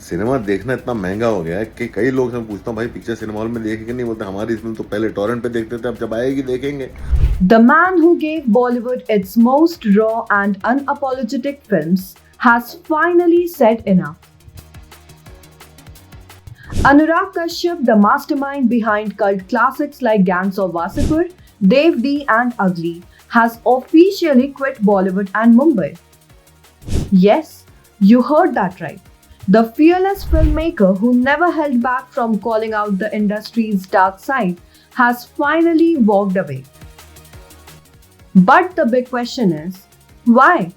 Cinema देखना इतना महंगा हो गया है कि कई लोग से मैं पूछता हूँ भाई पिक्चर सिनेमा हॉल में देखेंगे नहीं, बोलते हमारी फिल्म तो पहले टॉरेंट पे देखते थे, अब जब आएगी देखेंगे। The man who gave Bollywood its most raw and unapologetic films has finally said enough. Anurag Kashyap, the mastermind behind cult classics like Gangs of Wasipur, Dev D and Ugly, has officially quit Bollywood and Mumbai. Yes, you heard that right. The fearless filmmaker who never held back from calling out the industry's dark side has finally walked away. But the big question is, why?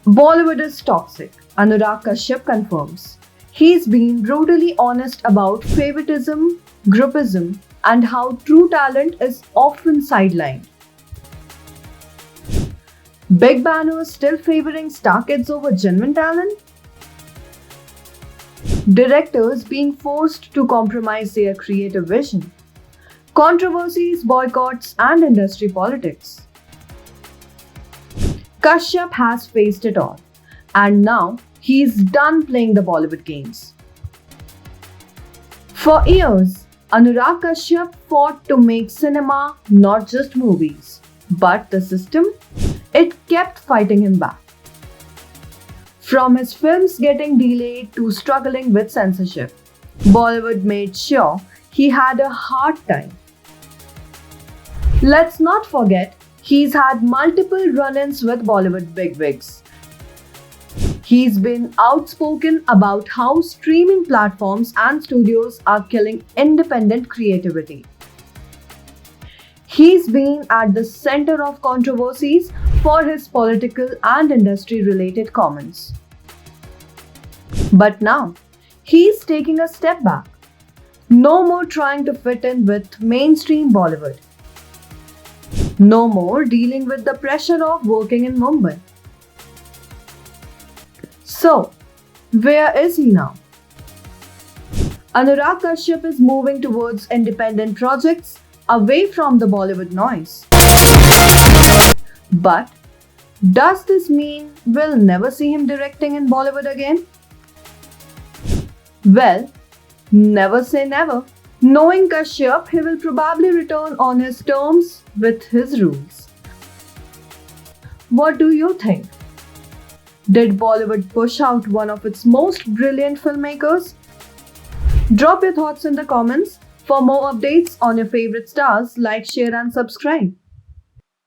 Bollywood is toxic, Anurag Kashyap confirms. He's been brutally honest about favoritism, groupism, and how true talent is often sidelined. Big banners still favoring star kids over genuine talent? Directors being forced to compromise their creative vision. Controversies, boycotts, and industry politics. Kashyap has faced it all, and now he's done playing the Bollywood games. For years, Anurag Kashyap fought to make cinema not just movies, but the system. It kept fighting him back. From his films getting delayed to struggling with censorship, Bollywood made sure he had a hard time. Let's not forget, he's had multiple run-ins with Bollywood bigwigs. He's been outspoken about how streaming platforms and studios are killing independent creativity. He's been at the center of controversies for his political and industry-related comments. But now, he's taking a step back. No more trying to fit in with mainstream Bollywood. No more dealing with the pressure of working in Mumbai. So, where is he now? Anurag Kashyap is moving towards independent projects away from the Bollywood noise. But does this mean we'll never see him directing in Bollywood again? Well, never say never. Knowing Kashyap, he will probably return on his terms with his rules. What do you think? Did Bollywood push out one of its most brilliant filmmakers? Drop your thoughts in the comments. For more updates on your favorite stars, like, share and subscribe.